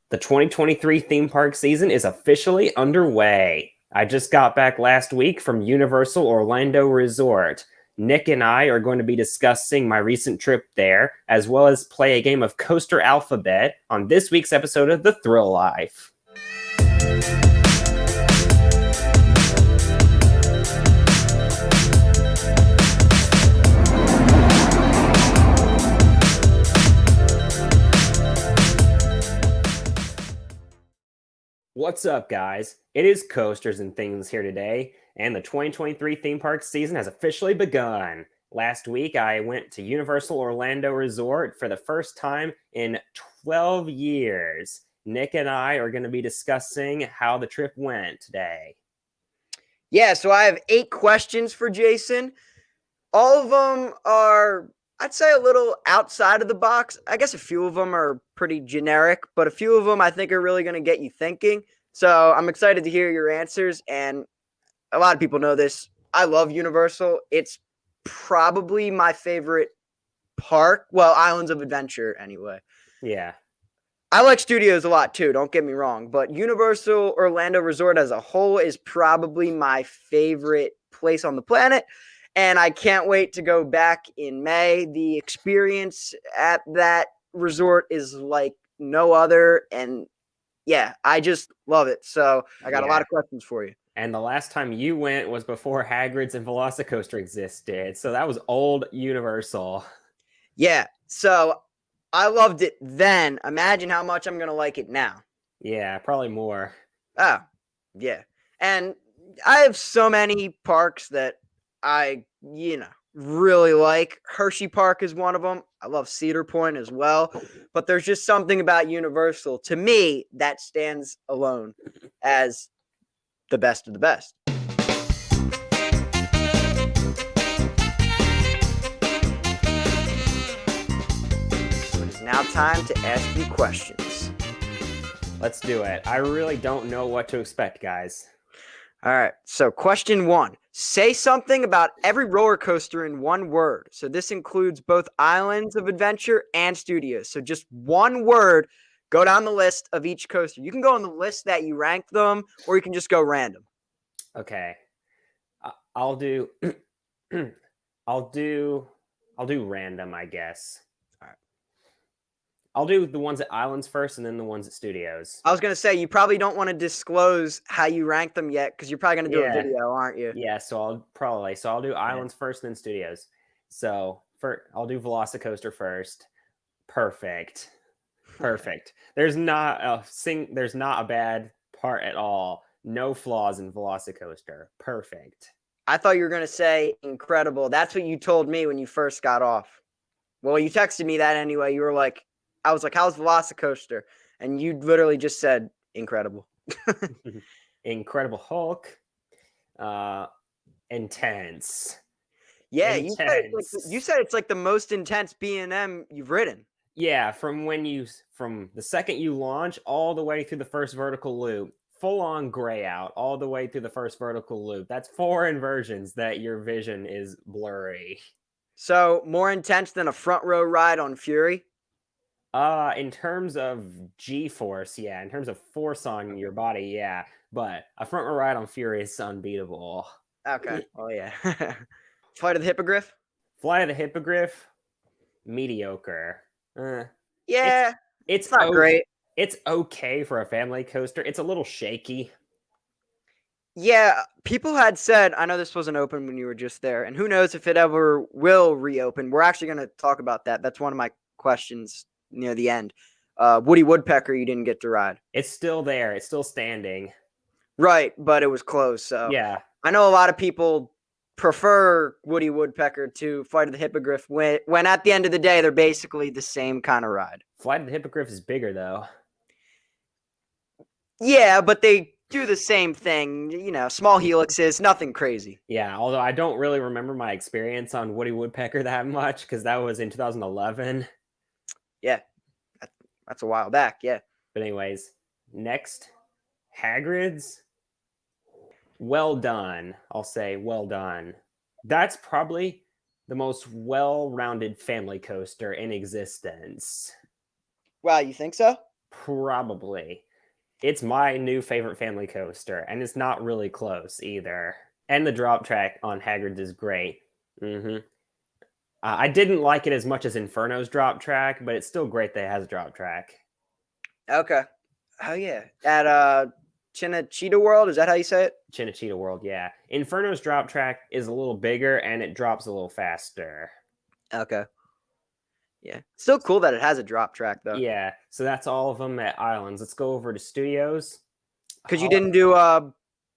The 2023 theme park season is officially underway. I just got back last week from Universal Orlando Resort. Nick and I are going to be discussing my recent trip there, as well as play a game of Coaster Alphabet on this week's episode of The Thrill Life. What's up, guys? It is Coasters and Things here today, and the 2023 theme park season has officially begun. Last week, I went to Universal Orlando Resort for the first time in 12 years. Nick and I are going to be discussing how the trip went today. Yeah, so I have 8 questions for Jason. All of them are, I'd say, a little outside of the box. I guess a few of them are pretty generic, but a few of them I think are really going to get you thinking. So I'm excited to hear your answers, and a lot of people know this. I love Universal. It's probably my favorite park. Well, Islands of Adventure, anyway. Yeah. I like studios a lot too, don't get me wrong, but Universal Orlando Resort as a whole is probably my favorite place on the planet, and I can't wait to go back in May. The experience at that resort is like no other, and yeah, I just love it. So I got a lot of questions for you. And the last time you went was before Hagrid's and Velocicoaster existed, so that was old Universal. Yeah, so I loved it then. Imagine how much I'm going to like it now. Yeah, probably more. Oh, yeah. And I have so many parks that I, really like. Hershey Park is one of them. I love Cedar Point as well. But there's just something about Universal, to me, that stands alone as the best of the best. Now time to ask you questions. Let's do it. I really don't know what to expect, guys. All right. So question 1. Say something about every roller coaster in one word. So this includes both Islands of Adventure and Studios. So just one word. Go down the list of each coaster. You can go on the list that you rank them, or you can just go random. Okay. I'll do random, I guess. All right. I'll do the ones at Islands first and then the ones at Studios. I was going to say, you probably don't want to disclose how you rank them yet because you're probably going to do a video, aren't you? Yeah, so I'll do Islands first and then Studios. So I'll do Velocicoaster first. Perfect. There's not a bad part at all. No flaws in Velocicoaster. Perfect. I thought you were going to say incredible. That's what you told me when you first got off. Well, you texted me that anyway. You were like, I was like, how's Velocicoaster? And you literally just said incredible. Incredible Hulk. Intense. Yeah, intense. You said it's like the most intense B&M you've ridden. Yeah, from the second you launch all the way through the first vertical loop, full on gray out all the way through the first vertical loop. That's 4 inversions that your vision is blurry. So more intense than a front row ride on Fury? In terms of G-force, yeah. In terms of force on your body, yeah. But a front row ride on Fury is unbeatable. Okay. Oh yeah. Flight of the Hippogriff? Flight of the Hippogriff, mediocre. Yeah, it's not great. It's okay for a family coaster. It's a little shaky. Yeah, people had said, I know this wasn't open when you were just there, and who knows if it ever will reopen. We're actually going to talk about that. That's one of my questions near the end. Woody Woodpecker, you didn't get to ride. It's still there. It's still standing. Right, but it was closed. So yeah, I know a lot of people prefer Woody Woodpecker to Flight of the Hippogriff when at the end of the day, they're basically the same kind of ride. Flight of the Hippogriff is bigger, though. Yeah, but they do the same thing. Small helixes, nothing crazy. Yeah, although I don't really remember my experience on Woody Woodpecker that much because that was in 2011. Yeah, that's a while back, yeah. But anyways, next, Hagrid's. Well done. I'll say well done. That's probably the most well-rounded family coaster in existence. Wow, you think so? Probably. It's my new favorite family coaster, and it's not really close either. And the drop track on Haggard's is great. Hmm I didn't like it as much as Inferno's drop track, but it's still great that it has a drop track. Okay. Oh yeah. At Chinachita World, is that how you say it? Chinachita World, yeah. Inferno's drop track is a little bigger and it drops a little faster. Okay. Yeah. Still cool that it has a drop track though. Yeah, so that's all of them at Islands. Let's go over to Studios. Because you didn't do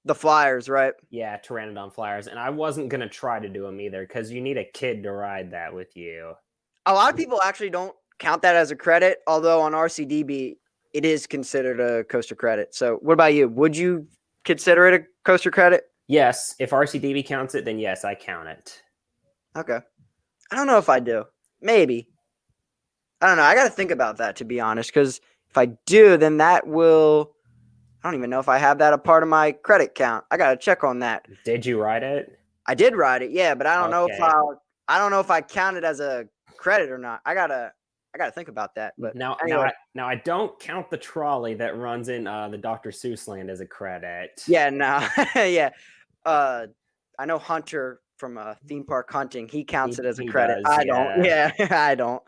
the flyers, right? Yeah, Pteranodon Flyers, and I wasn't gonna try to do them either because you need a kid to ride that with you. A lot of people actually don't count that as a credit, although on RCDB it is considered a coaster credit. So, what about you? Would you consider it a coaster credit? Yes, if RCDB counts it, then yes, I count it. Okay. I don't know if I do. Maybe. I don't know. I got to think about that, to be honest, because if I do, then that will. I don't even know if I have that a part of my credit count. I got to check on that. Did you ride it? I did ride it, yeah, but I don't know if Okay. I don't know if I count it as a credit or not. I gotta think about that. But Now, anyway, I don't count the trolley that runs in the Dr. Seuss land as a credit. yeah, no, yeah. I know Hunter from theme park hunting. He counts it as a He credit. does, I don't. yeah. Yeah, I don't.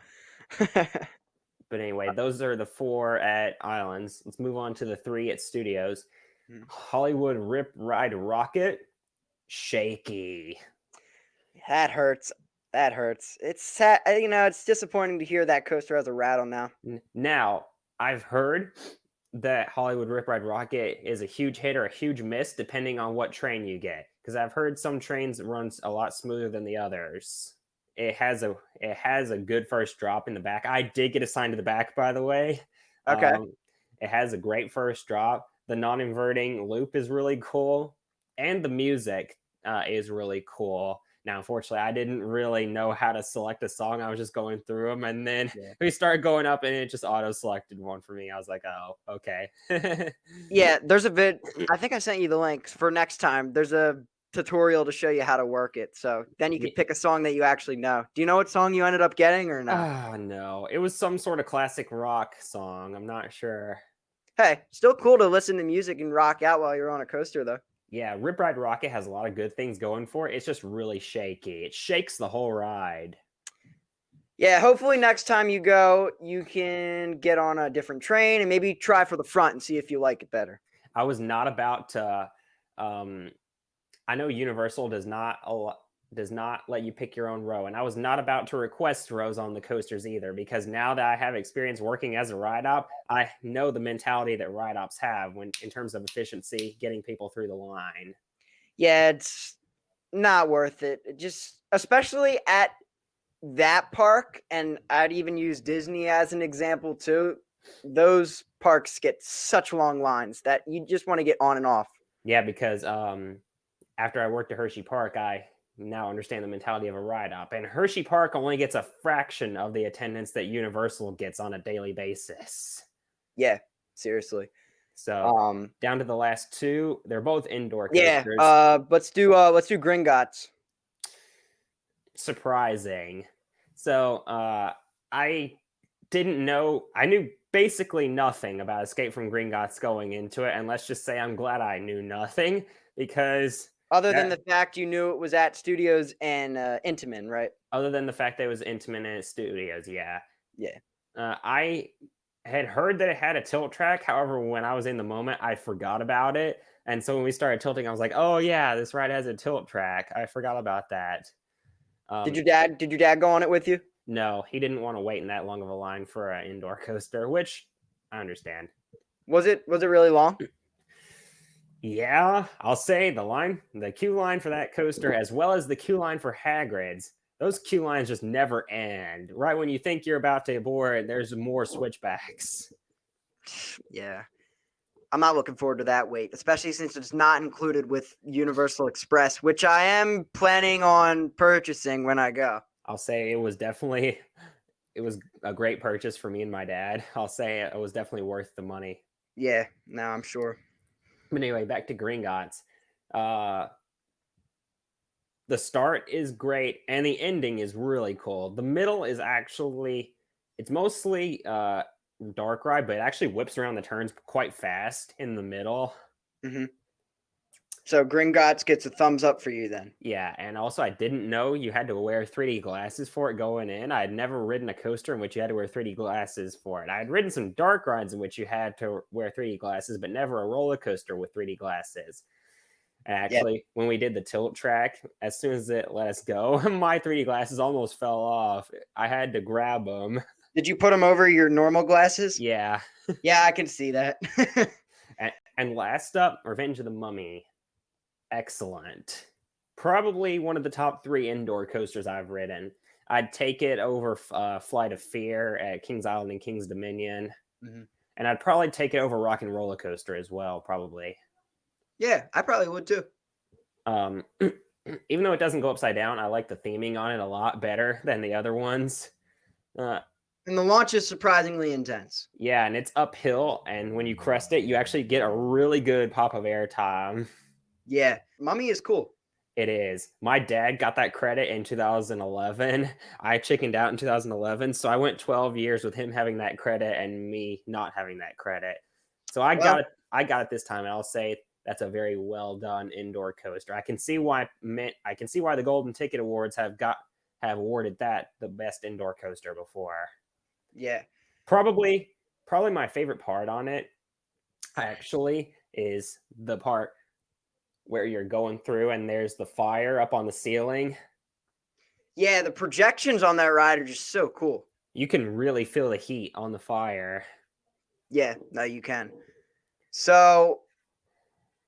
But anyway, those are the 4 at Islands. Let's move on to the 3 at Studios. Hollywood Rip Ride Rocket, shaky. That hurts. That hurts. It's sad. It's disappointing to hear that coaster has a rattle now. Now, I've heard that Hollywood Rip Ride Rocket is a huge hit or a huge miss depending on what train you get. Because I've heard some trains runs a lot smoother than the others. It has a good first drop in the back. I did get assigned to the back, by the way. Okay. It has a great first drop. The non-inverting loop is really cool, and the music is really cool. Now, unfortunately, I didn't really know how to select a song. I was just going through them, and then we started going up, and it just auto-selected one for me. I was like, "Oh, okay." Yeah, there's a vid. I think I sent you the links for next time. There's a tutorial to show you how to work it. So then you can pick a song that you actually know. Do you know what song you ended up getting or no? Oh no, it was some sort of classic rock song. I'm not sure. Hey, still cool to listen to music and rock out while you're on a coaster, though. Yeah, Rip Ride Rocket has a lot of good things going for it. It's just really shaky. It shakes the whole ride. Yeah, hopefully next time you go, you can get on a different train and maybe try for the front and see if you like it better. I was not about to. I know Universal does not let you pick your own row, and I was not about to request rows on the coasters either, because now that I have experience working as a ride op, I know the mentality that ride ops have when in terms of efficiency, getting people through the line. Yeah, it's not worth it. Just especially at that park, and I'd even use Disney as an example too. Those parks get such long lines that you just want to get on and off. Yeah, because after I worked at Hershey Park, I now understand the mentality of a ride op. And Hershey Park only gets a fraction of the attendance that Universal gets on a daily basis. Yeah, seriously. So down to the last 2, they're both indoor Yeah. coasters. Let's do Gringotts. Surprising. So I didn't know. I knew basically nothing about Escape from Gringotts going into it, and let's just say I'm glad I knew nothing because Other than the fact you knew it was at Studios and Intamin, right? other than the fact that it was intimate in studios, yeah. Yeah. I had heard that it had a tilt track. However, when I was in the moment, I forgot about it. And so when we started tilting, I was like, "Oh yeah, this ride has a tilt track. I forgot about that." Did Um, your dad go on it with you? no, he didn't want to wait in that long of a line for an indoor coaster, which I understand. Was it really long? Yeah, I'll say the queue line for that coaster, as well as the queue line for Hagrid's, those queue lines just never end. Right when you think you're about to board, there's more switchbacks. Yeah. I'm not looking forward to that wait, especially since it's not included with Universal Express, which I am planning on purchasing when I go. I'll say it was a great purchase for me and my dad. I'll say it was definitely worth the money. Yeah, no, I'm sure. But anyway, back to Gringotts. Uh, the start is great and the ending is really cool. The middle is actually it's mostly dark ride, but it actually whips around the turns quite fast in the middle. Mm-hmm. So Gringotts gets a thumbs up for you then. Yeah, and also I didn't know you had to wear 3D glasses for it going in. I had never ridden a coaster in which you had to wear 3D glasses for it. I had ridden some dark rides in which you had to wear 3D glasses, but never a roller coaster with 3D glasses. And Yeah. actually, when we did the tilt track, as soon as it let us go, my 3D glasses almost fell off. I had to grab them. Did you put them over your normal glasses? Yeah. Yeah, I can see that. And last up, Revenge of the Mummy. Excellent. Probably one of the top 3 indoor coasters I've ridden. I'd take it over Flight of Fear at Kings Island and Kings Dominion. Mm-hmm. And I'd probably take it over Rock and Roller Coaster as well, probably. Yeah, I probably would too. Um, even though it doesn't go upside down, I like the theming on it a lot better than the other ones. And the launch is surprisingly intense. Yeah, and it's uphill, and when you crest it, you actually get a really good pop of air time. Yeah, Mummy is cool. It is. My dad got that credit in 2011. I chickened out in 2011, so I went 12 years with him having that credit and me not having that credit. So I got Well, it. I got it this time, and I'll say that's a very well done indoor coaster. I can see why the Golden Ticket Awards have awarded that the best indoor coaster before. yeah. Probably my favorite part on it actually is the part where you're going through and there's the fire up on the ceiling. Yeah, the projections on that ride are just so cool. You can really feel the heat on the fire. Yeah, no, you can. So,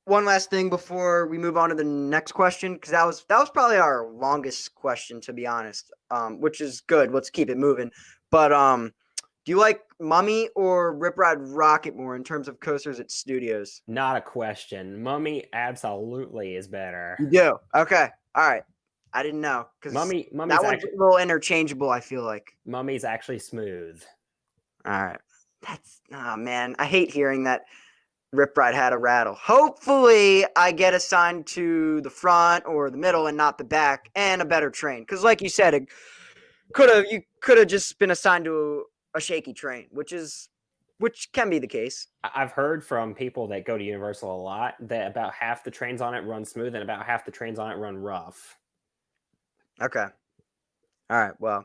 one last thing before we move on to the next question, because that was probably our longest question, to be honest. Which is good. Let's keep it moving. But do you like Mummy or Rip Ride Rocket more in terms of coasters at studios? Not a question. Mummy absolutely is better. You do. Okay. All right. I didn't know because Mummy's that one's actually a little interchangeable. I feel like. Mummy's actually smooth. All right. That's man. I hate hearing that Rip Ride had a rattle. Hopefully, I get assigned to the front or the middle and not the back, and a better train. Because, like you said, you could have just been assigned to a shaky train, which can be the case. I've heard from people that go to Universal a lot that about half the trains on it run smooth and about half the trains on it run rough. Okay. All right. Well,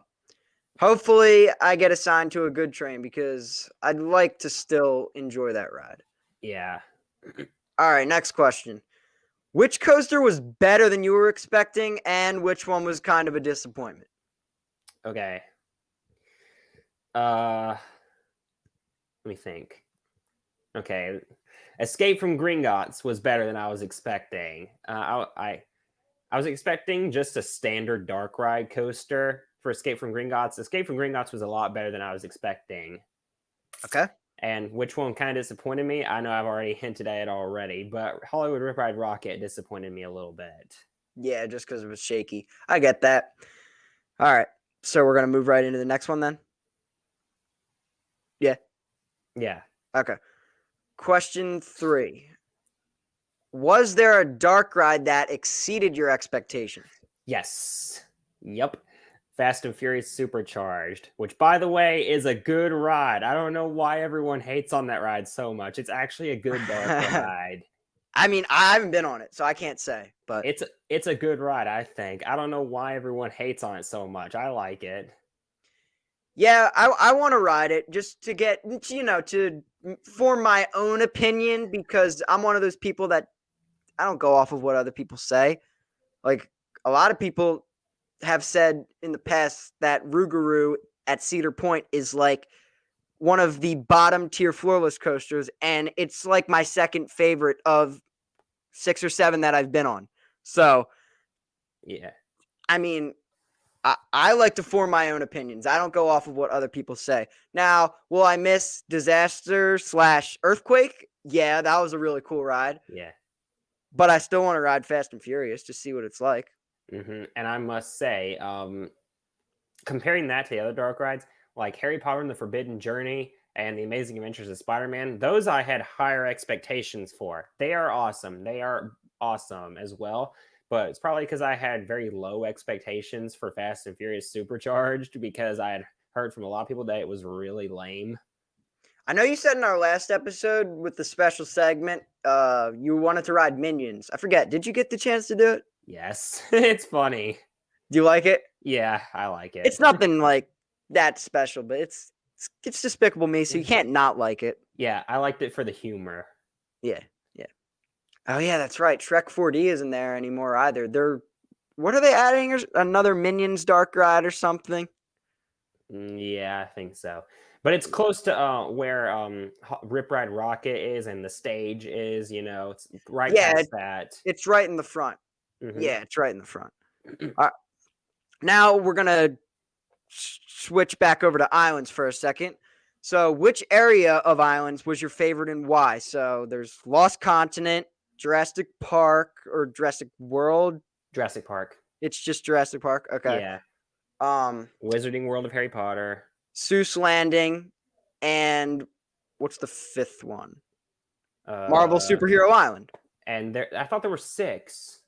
hopefully, I get assigned to a good train because I'd like to still enjoy that ride. Yeah. All right. Next question. Which coaster was better than you were expecting, and which one was kind of a disappointment? Okay. Let me think. Okay. Escape from Gringotts was better than I was expecting. I was expecting just a standard dark ride coaster for Escape from Gringotts. Escape from Gringotts was a lot better than I was expecting. Okay. And which one kind of disappointed me? I know I've already hinted at it already, but Hollywood Rip Ride Rocket disappointed me a little bit. Yeah, just because it was shaky. I get that. All right. So we're going to move right into the next one then? Yeah. Yeah. Okay. Question 3. Was there a dark ride that exceeded your expectations? Yes. Yep. Fast and Furious Supercharged, which, by the way, is a good ride. I don't know why everyone hates on that ride so much. It's actually a good dark ride. I mean, I haven't been on it, so I can't say. But it's a good ride, I think. I don't know why everyone hates on it so much. I like it. yeah, I want to ride it just to get to form my own opinion because I'm one of those people that I don't go off of what other people say. Like a lot of people have said in the past that Rougarou at Cedar Point is like one of the bottom tier floorless coasters, and it's like my second favorite of 6 or 7 that I've been on. So, Yeah. I mean, I like to form my own opinions. I don't go off of what other people say. Now, will I miss Disaster/Earthquake? Yeah, that was a really cool ride. Yeah. But I still want to ride Fast and Furious to see what it's like. Mm-hmm. And I must say, comparing that to the other dark rides, like Harry Potter and the Forbidden Journey and the Amazing Adventures of Spider-Man, those I had higher expectations for. They are awesome. They are awesome as well. But it's probably because I had very low expectations for Fast and Furious Supercharged because I had heard from a lot of people that it was really lame. I know you said in our last episode with the special segment, you wanted to ride Minions. I forget. Did you get the chance to do it? Yes, it's funny. Do you like it? Yeah, I like It's it. nothing like that special, but it's Despicable Me, so you can't not like it. Yeah, I liked it for the humor. Yeah, yeah. Oh yeah, that's right. Shrek 4D isn't there anymore either. What are they adding? Another Minions Dark Ride or something? Yeah, I think so. But it's close to where Rip Ride Rocket is and the stage is. It's right Yeah, past that. it's right in the front. Hmm. Yeah, it's right in the front. Now we're gonna switch back over to islands for a second. So, which area of islands was your favorite and why? So, there's Lost Continent, Jurassic Park, or Jurassic World. Jurassic Park. It's just Jurassic Park. Okay. Yeah. Um, Wizarding World of Harry Potter. Seuss Landing, and what's the fifth one? Marvel Uh, Superhero Island. and I thought there were 6.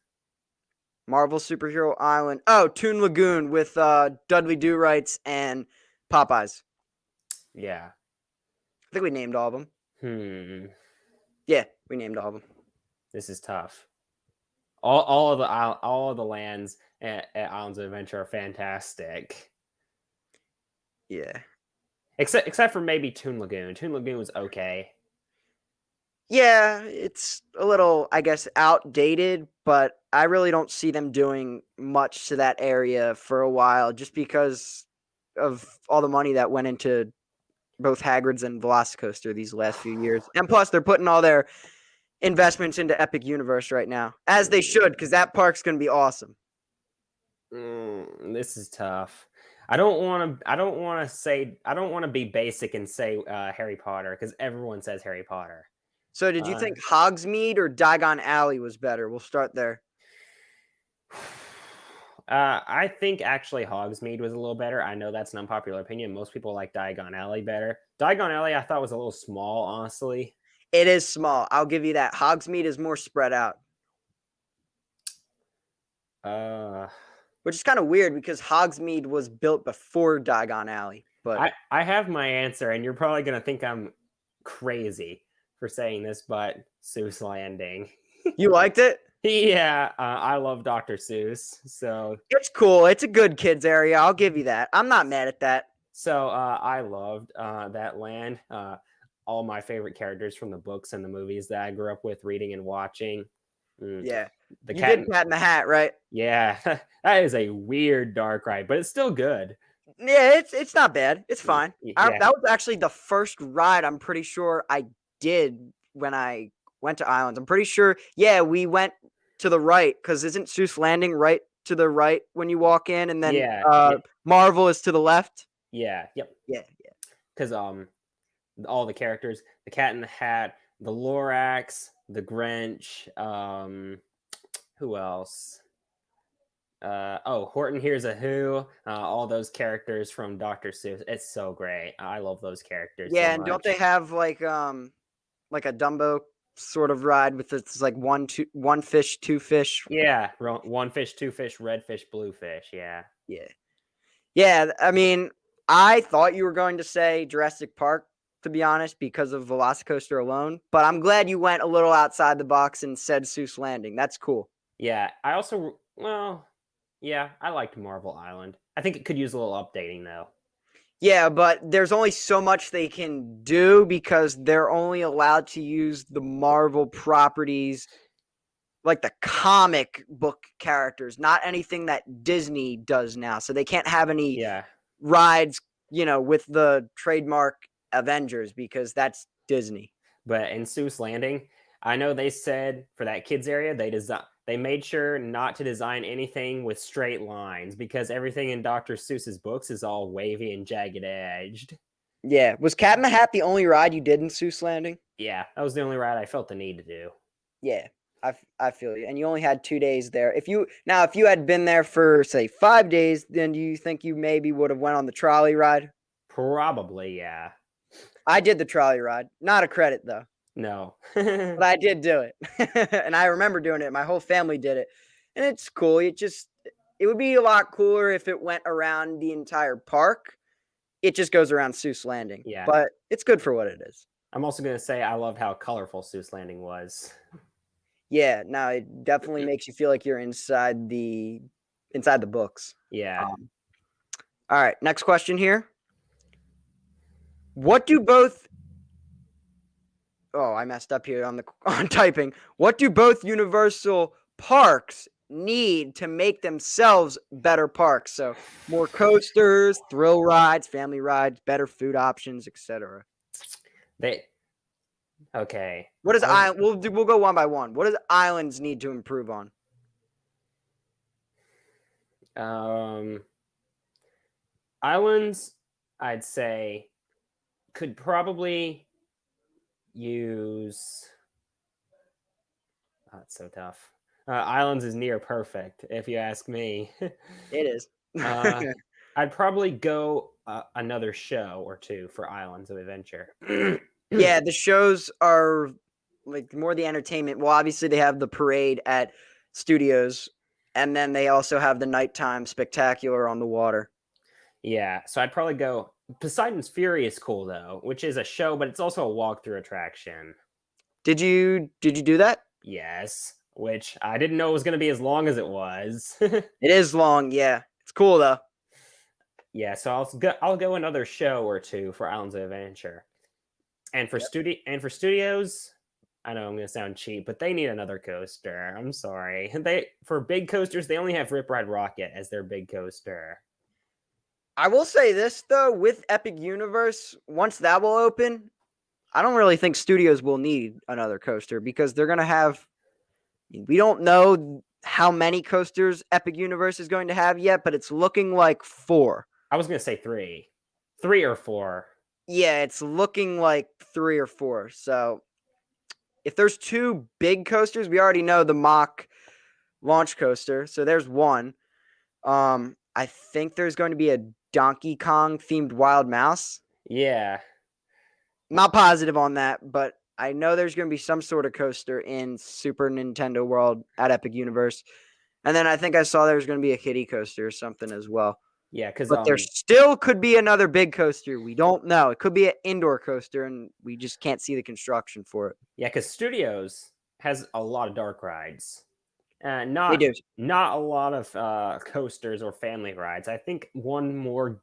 Marvel Superhero Island. Oh, Toon Lagoon with Dudley Do Rights and Popeyes. Yeah. I think we named all of them. Yeah, we named all of them. This is tough. All of the lands at Islands of Adventure are fantastic. Yeah. Except for maybe Toon Lagoon. Toon Lagoon was okay. Yeah, it's a little, I guess, outdated, but I really don't see them doing much to that area for a while just because of all the money that went into both Hagrid's and Velocicoaster these last few years. And plus, they're putting all their investments into Epic Universe right now, as they should, because that park's going to be awesome. This is tough. I don't want to be basic and say Harry Potter because everyone says Harry Potter. So, did you think Hogsmeade or Diagon Alley was better? We'll start there. I think actually Hogsmeade was a little better. I know that's an unpopular opinion. Most people like Diagon Alley better. Diagon Alley I thought was a little small, honestly. It is small. I'll give you that. Hogsmeade is more spread out. Which is kind of weird because Hogsmeade was built before Diagon Alley. But I have my answer, and you're probably gonna think I'm crazy for saying this, but Seuss Landing. You liked it? Yeah, I love Dr. Seuss, so it's cool. It's a good kids area. I'll give you that. I'm not mad at that. So I loved that land. All my favorite characters from the books and the movies that I grew up with reading and watching. Yeah, the you did Cat in the Hat, right? Yeah, that is a weird dark ride, but it's still good. Yeah, it's not bad. It's fine. Yeah. That was actually the first ride I'm pretty sure I did when I went to Islands. I'm pretty sure. Yeah, we went to the right because isn't Seuss Landing right to the right when you walk in, and then Marvel is to the left. Yeah. Yep. Yeah. Because all the characters, the Cat in the Hat, the Lorax, the Grinch, who else? Horton Hears a Who, all those characters from Dr. Seuss. It's so great. I love those characters. Yeah, so and much. don't they have like a Dumbo sort of ride with it's like one fish, two fish? Yeah, one fish, two fish, red fish, blue fish. Yeah. Yeah. I mean, I thought you were going to say Jurassic Park, to be honest, because of Velocicoaster alone. But I'm glad you went a little outside the box and said Seuss Landing. That's cool. Yeah, I also I liked Marvel Island. I think it could use a little updating though. Yeah, but there's only so much they can do because they're only allowed to use the Marvel properties, like the comic book characters, not anything that Disney does now. So they can't have any rides, with the trademark Avengers because that's Disney. But in Seuss Landing, I know they said for that kids area they made sure not to design anything with straight lines because everything in Dr. Seuss's books is all wavy and jagged edged. Yeah. Was Cat in the Hat the only ride you did in Seuss Landing? Yeah, that was the only ride I felt the need to do. Yeah, I feel you. And you only had 2 days there. If you had been there for say 5 days, then do you think you maybe would have went on the trolley ride? Probably, yeah. I did the trolley ride. Not a credit though. No. But I did do it. And I remember doing it. My whole family did it. And it's cool. It would be a lot cooler if it went around the entire park. it just goes around Seuss Landing. Yeah. But it's good for what it is. I'm also going to say I loved how colorful Seuss Landing was. Yeah, no, it definitely makes you feel like you're inside the books. Yeah. All right, next question here. What do both Oh, I messed up here on typing. What do both Universal parks need to make themselves better parks? So, more coasters, thrill rides, family rides, better food options, etc. They okay. What does we'll go one by one. What does Islands need to improve on? Islands, I'd say, could probably use. Oh, it's so tough. Islands is near perfect, if you ask me. It is. uh, I'd probably go another show or two for Islands of Adventure. Yeah, the shows are like more the entertainment. Well, obviously they have the parade at studios, and then they also have the nighttime spectacular on the water. Yeah, so I'd probably go. Poseidon's Fury is cool though, which is a show, but it's also a walkthrough attraction. Did you do that? Yes, which I didn't know was going to be as long as it was. It is long, yeah. It's cool though. Yeah, so I'll go another show or two for Islands of Adventure. And for studios, I know I'm going to sound cheap, but they need another coaster. I'm sorry. For big coasters, they only have Rip Ride Rocket as their big coaster. I will say this though, with Epic Universe, once that will open, I don't really think studios will need another coaster because they're going to have we don't know how many coasters Epic Universe is going to have yet, but it's looking like 4. I was going to say 3. 3 or 4. Yeah, it's looking like 3 or 4. So if there's 2 big coasters, we already know the mock launch coaster. So there's one. I think there's going to be a Donkey Kong themed Wild Mouse. Yeah. Not positive on that, but I know there's going to be some sort of coaster in Super Nintendo World at Epic Universe. And then I think I saw there's going to be a kiddie coaster or something as well. Yeah, because but there still could be another big coaster. We don't know. It could be an indoor coaster, and we just can't see the construction for it. Yeah, because Studios has a lot of dark rides. They Not do. not a lot of coasters or family rides. I think one more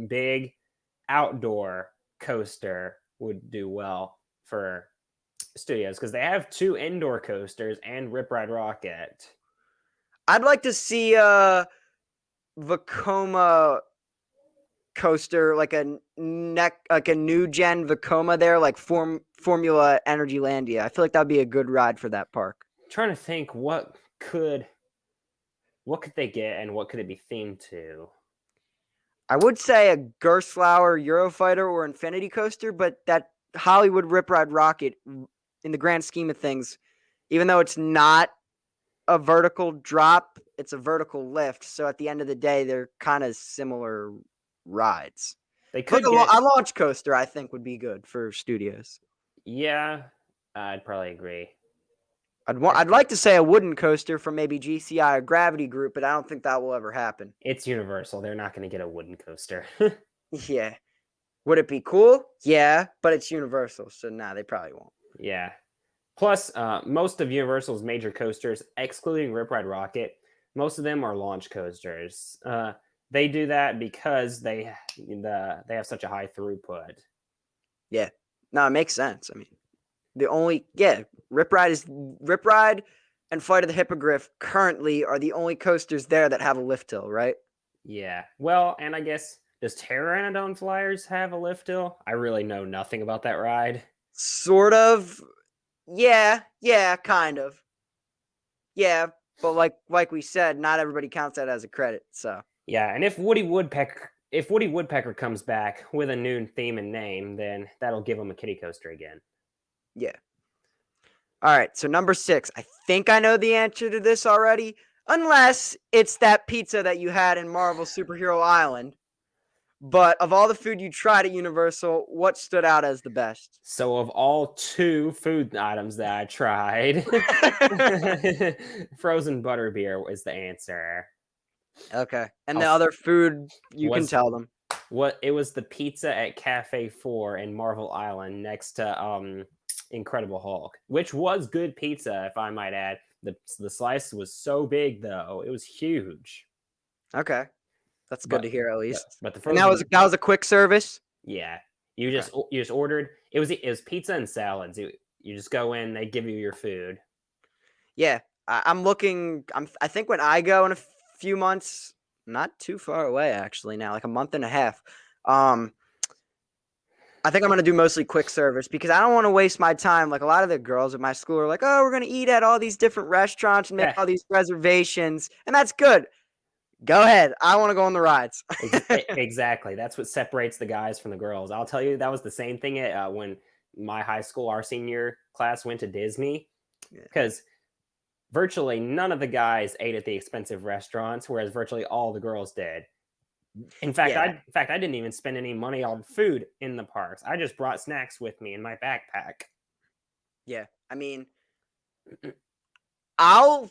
big outdoor coaster would do well for Studios because they have 2 indoor coasters and Rip Ride Rocket. I'd like to see a Vekoma coaster, like a new gen Vekoma there, like Formula Energy Landia. I feel like that'd be a good ride for that park. I'm trying to think what could they get and what could it be themed to? I would say a Gerstlauer Eurofighter or Infinity Coaster, but that Hollywood Rip Ride Rocket, in the grand scheme of things, even though it's not a vertical drop, it's a vertical lift. So at the end of the day, they're kind of similar rides. They could a launch coaster, I think, would be good for studios. Yeah, I'd probably agree. I'd like to say a wooden coaster from maybe GCI or Gravity Group, but I don't think that will ever happen. It's Universal. They're not going to get a wooden coaster. Yeah. Would it be cool? Yeah, but it's Universal, so they probably won't. Yeah. Plus, most of Universal's major coasters, excluding Rip Ride Rocket, most of them are launch coasters. They do that because they have such a high throughput. Yeah. No, it makes sense. I mean, Rip Ride and Flight of the Hippogriff currently are the only coasters there that have a lift hill, right? Yeah. Well, and I guess, does Pteranodon Flyers have a lift hill? I really know nothing about that ride. Sort of. Yeah, kind of. Yeah, but like we said, not everybody counts that as a credit, so. Yeah, and if Woody Woodpecker comes back with a new theme and name, then that'll give him a kiddie coaster again. Yeah. All right, so number 6. I think I know the answer to this already, unless it's that pizza that you had in Marvel Superhero Island. But of all the food you tried at Universal, what stood out as the best? So of all 2 food items that I tried, frozen butterbeer is the answer. Okay. And the other food, you can tell them. What it was the pizza at Cafe 4 in Marvel Island next to Incredible Hulk, which was good pizza, if I might add. The slice was so big though. It was huge. Okay, that's good But to hear at least. but the And that was frozen, that was a quick service. yeah. Okay. You just ordered it was pizza and salads. You just go in, they give you your food. Yeah, I'm looking. I think when I go in a few months, not too far away actually now, like a month and a half. Um, I think I'm gonna do mostly quick service because I don't want to waste my time. Like a lot of the girls at my school are like, "Oh, we're gonna eat at all these different restaurants and make Yeah, all these reservations," and that's good. Go ahead. I want to go on the rides. exactly. That's what separates the guys from the girls. I'll tell you, that was the same thing at, when my high school, our senior class went to Disney, Yeah. because virtually none of the guys ate at the expensive restaurants, whereas virtually all the girls did. Yeah. In fact, I didn't even spend any money on food in the parks. I just brought snacks with me in my backpack. Yeah. I mean, I'll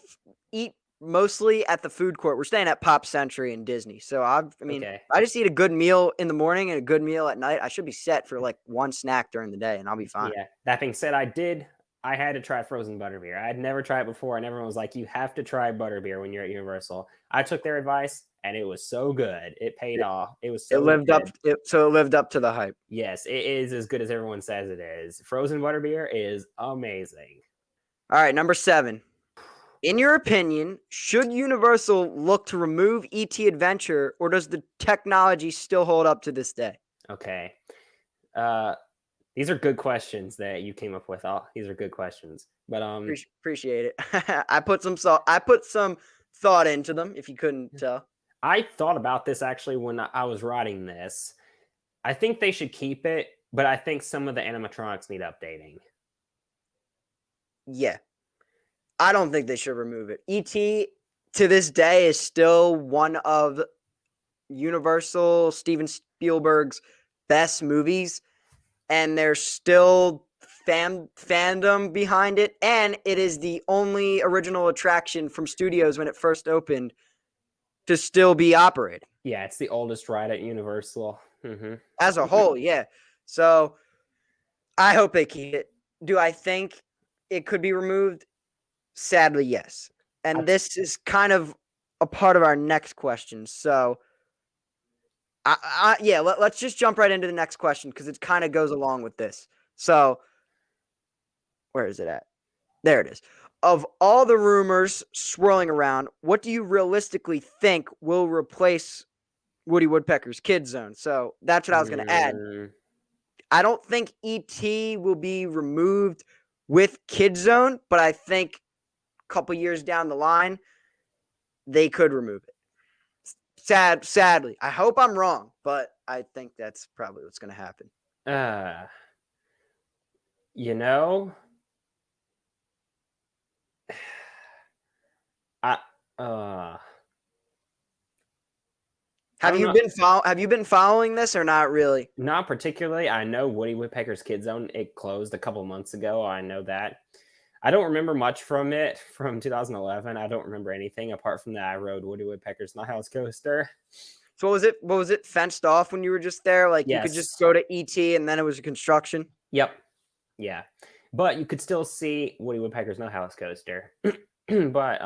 eat mostly at the food court. We're staying at Pop Century in Disney. So I mean, Okay. I just eat a good meal in the morning and a good meal at night. I should be set for like one snack during the day and I'll be fine. Yeah. That being said, I had to try frozen butterbeer. I had never tried it before, and everyone was like, "You have to try butterbeer when you're at Universal." I took their advice, and it was so good. It paid It, off. It was it so lived up good. so it lived up to the hype. Yes, it is as good as everyone says it is. Frozen butterbeer is amazing. All right, number 7. In your opinion, should Universal look to remove ET Adventure or does the technology still hold up to this day? Okay. Uh, these are good questions that you came up with. These are good questions. But Appreciate it. I put some thought into them if you couldn't tell. I thought about this actually when I was writing this. I think they should keep it, but I think some of the animatronics need updating. Yeah. I don't think they should remove it. ET to this day is still one of Universal Steven Spielberg's best movies, and there's still fandom behind it, and it is the only original attraction from studios when it first opened to still be operating Yeah, it's the oldest ride at Universal. as a whole. Yeah, so I hope they keep it. Do I think it could be removed? Sadly, yes. I, And this is kind of a part of our next question. So, yeah, let's just jump right into the next question because it kind of goes along with this. So, where is it at? There it is. Of all the rumors swirling around, what do you realistically think will replace Woody Woodpecker's Kid Zone? So, that's what I was going to add. mm, I don't think ET will be removed with Kid Zone, but I think a couple years down the line, they could remove it. Sadly, I hope I'm wrong, but I think that's probably what's going to happen. uh, you know, I uh, I Have don't you know. been Have you been following this or not really? Not particularly. I know Woody Woodpecker's Kid Zone, it closed a couple months ago. I know that. I don't remember much from it from 2011. I don't remember anything apart from that I rode Woody Woodpecker's Niles Coaster. So what was it? What was it fenced off when you were just there? Like you could just Yes. go to ET and then it was a construction. Yep. Yeah. But you could still see Woody Woodpecker's Niles Coaster. But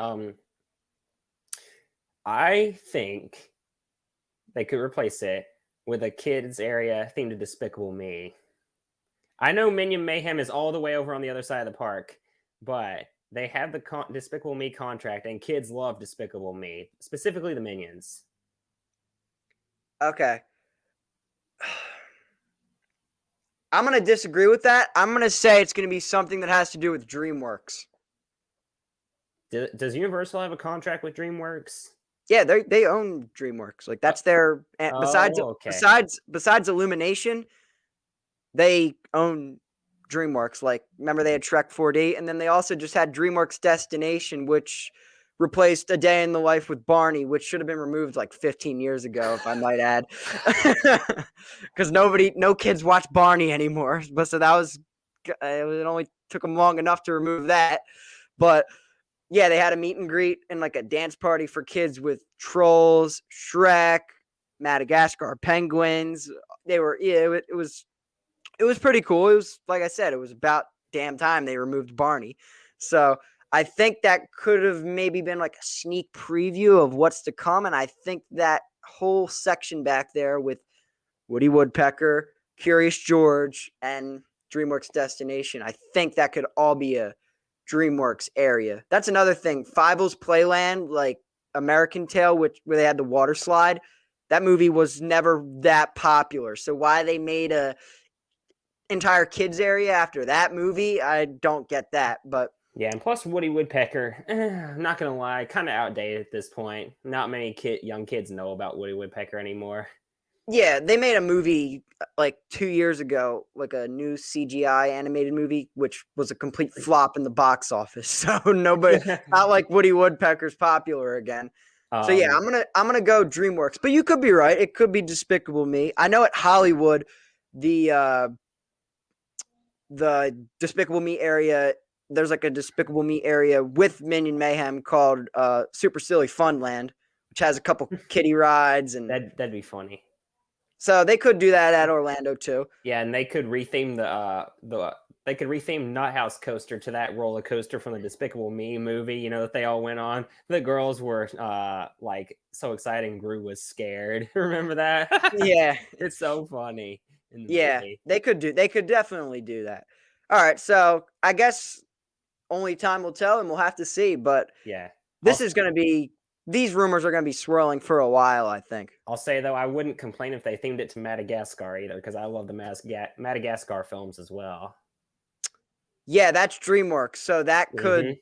I think they could replace it with a kids area themed to Despicable Me. I know Minion Mayhem is all the way over on the other side of the park, but they have the Despicable Me contract, and kids love Despicable Me, specifically the Minions. Okay. I'm going to disagree with that. I'm going to say it's going to be something that has to do with DreamWorks. Does Universal have a contract with DreamWorks? Yeah, they own DreamWorks. Like Uh, that's their besides oh, okay. besides Illumination, they own DreamWorks. Like, remember they had Trek 4D, and then they also just had DreamWorks Destination, which replaced A Day in the Life with Barney, which should have been removed like 15 years ago, if I might add, because no kids watch Barney anymore. But so that was it. Only took them long enough to remove that, but. Yeah, they had a meet and greet and like a dance party for kids with Trolls, Shrek, Madagascar penguins. They were it was pretty cool. It was, like I said, it was about damn time they removed Barney. So I think that could have maybe been like a sneak preview of what's to come. And I think that whole section back there with Woody Woodpecker, Curious George, and DreamWorks Destination, I think that could all be a DreamWorks area. That's another thing. Fievel's Playland, like American Tail, where they had the water slide, that movie was never that popular. So why they made a entire kids area after that movie, I don't get that. But yeah, and plus Woody Woodpecker, I'm not gonna lie, kind of outdated at this point. Not many young kids know about Woody Woodpecker anymore. yeah, they made a movie like 2 years ago, like a new CGI animated movie, which was a complete flop in the box office. So nobody, not like Woody Woodpecker's popular again. So yeah, I'm gonna go DreamWorks, but you could be right. It could be Despicable Me. I know at Hollywood, the Despicable Me area, there's like a Despicable Me area with Minion Mayhem called Super Silly Funland, which has a couple kiddie rides, and that'd be funny. So they could do that at Orlando too. Yeah, and they could retheme they could retheme Nut House Coaster to that roller coaster from the Despicable Me movie, you know, that they all went on. The girls were like so excited and Gru was scared. Remember that? Yeah. It's so funny. Yeah, movie. they could definitely do that. All right, so I guess only time will tell and we'll have to see, but yeah. These rumors are going to be swirling for a while, I think. I'll say, though, I wouldn't complain if they themed it to Madagascar either, because I love the Madagascar films as well. Yeah, that's DreamWorks, so that could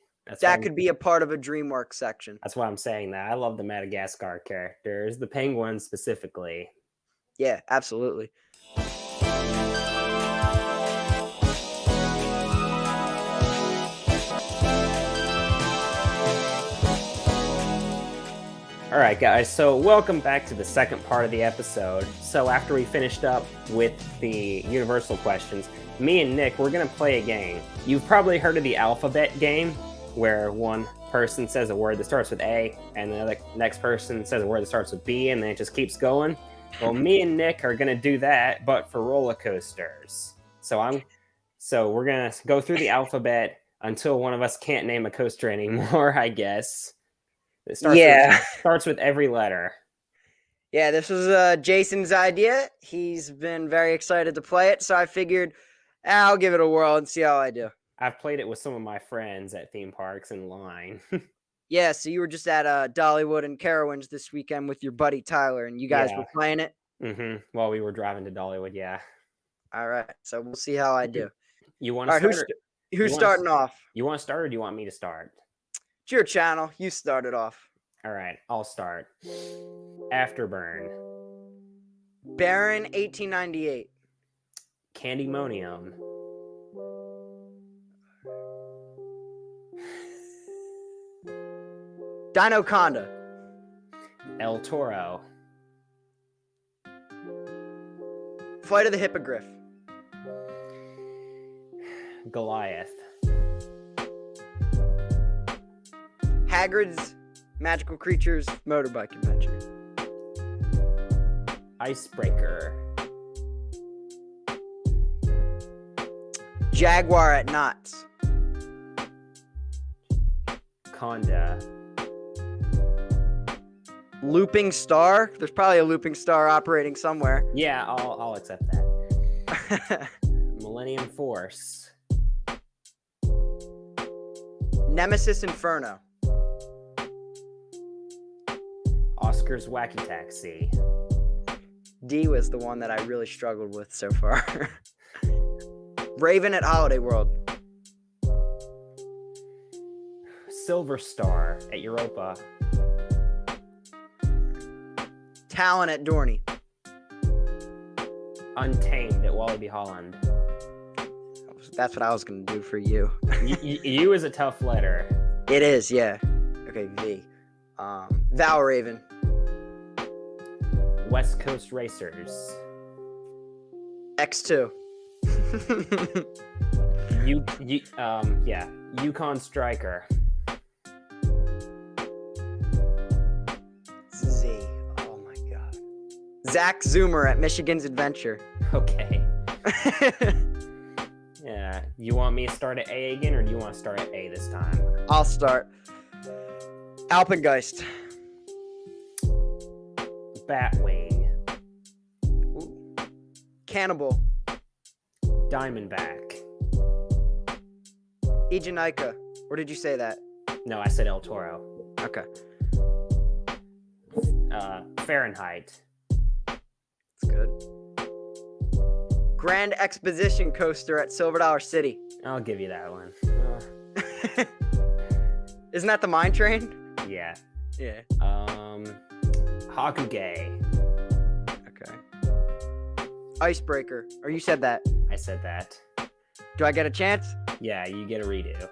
be a part of a DreamWorks section. That's why I'm saying that. I love the Madagascar characters, the penguins specifically. Yeah, absolutely. All right, guys, so welcome back to the second part of the episode. So after we finished up with the Universal questions, me and Nick, we're going to play a game. You've probably heard of the alphabet game, where one person says a word that starts with A, and the next person says a word that starts with B, and then it just keeps going. Well, me and Nick are going to do that, but for roller coasters. So we're going to go through the alphabet until one of us can't name a coaster anymore, I guess. It starts with every letter. Yeah, this was Jason's idea. He's been very excited to play it, so I figured I'll give it a whirl and see how I do. I've played it with some of my friends at theme parks in line. Yeah, so you were just at Dollywood and Carowinds this weekend with your buddy Tyler, and you guys were playing it? Mm-hmm. While we were driving to Dollywood, yeah. All right, so we'll see how I do. You want to start? Who's starting off? You want to start or do you want me to start? It's your channel. You start it off. All right, I'll start. Afterburn. Baron 1898. Candymonium. Dinoconda. El Toro. Flight of the Hippogriff. Goliath. Hagrid's Magical Creatures Motorbike Adventure. Icebreaker. Jaguar at Knott's. Conda. Looping Star. There's probably a looping star operating somewhere. Yeah, I'll accept that. Millennium Force. Nemesis Inferno. Oscar's Wacky Taxi. D was the one that I really struggled with so far. Raven at Holiday World. Silver Star at Europa. Talon at Dorney. Untamed at Walibi Holland. That's what I was going to do for you. You is a tough letter. It is, yeah. Okay, V. Valraven. West Coast Racers. X2. Yukon Striker. Z. Oh my god. Zach Zoomer at Michigan's Adventure. Okay. Yeah. You want me to start at A again, or do you want to start at A this time? I'll start. Alpengeist. Batwing. Ooh. Cannibal. Diamondback. Ejanica. Or did you say that? No, I said El Toro. Okay. Fahrenheit. That's good. Grand Exposition Coaster at Silver Dollar City. I'll give you that one. Isn't that the mine train? Yeah. Yeah. Hakuge. Okay. Icebreaker. Or you said that. I said that. Do I get a chance? Yeah, you get a redo.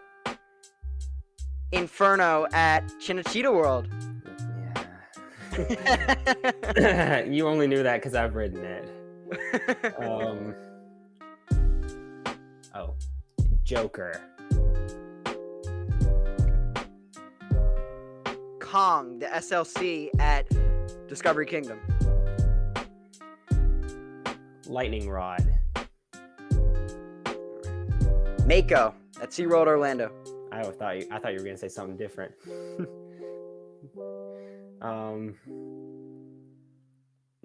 Inferno at Chinichita World. Yeah. You only knew that because I've ridden it. Joker. Kong, the SLC at Discovery Kingdom. Lightning Rod. Mako at SeaWorld Orlando. I thought you were gonna say something different.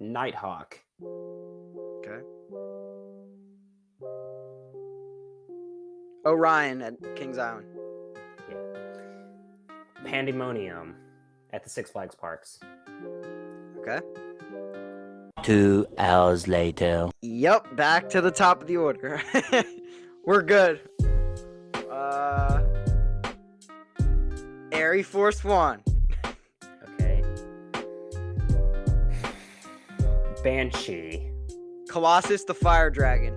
Nighthawk. Okay. Orion at Kings Island. Yeah. Pandemonium at the Six Flags Parks. Okay. 2 hours later. Yep, back to the top of the order. We're good. Air Force One. Okay. Banshee. Colossus the Fire Dragon.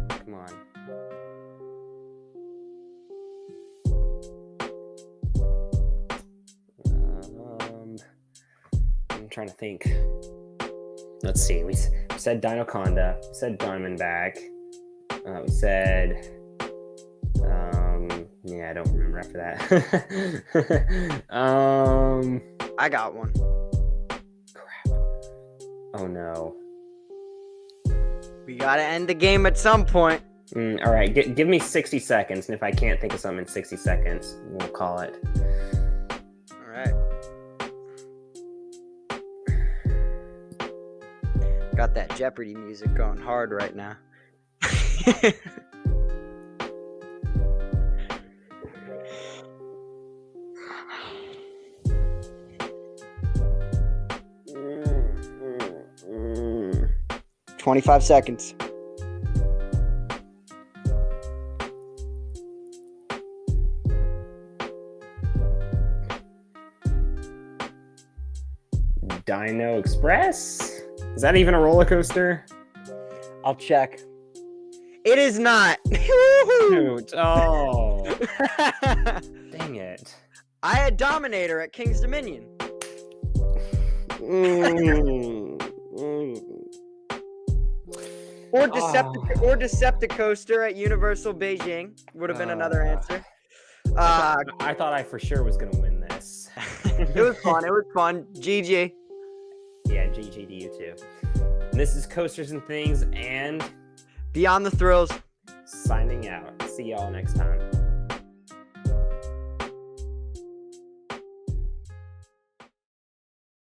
Come on. I'm trying to think. Let's see. We said Dinoconda. We said Diamondback. We said. Yeah, I don't remember after that. I got one. Crap. Oh no. We gotta end the game at some point. All right, give me 60 seconds, and if I can't think of something in 60 seconds, we'll call it. All right. Got that Jeopardy music going hard right now. Mm. 25 seconds. Dino Express? Is that even a roller coaster? I'll check. It is not. Shoot. Oh. Dang it. I had Dominator at King's Dominion. Or Decepticoaster at Universal Beijing would have been another answer. I thought I for sure was going to win this. It was fun. It was fun. GG. Yeah, GG to you too. And this is Coasters and Things and Beyond the Thrills. signing out. See y'all next time.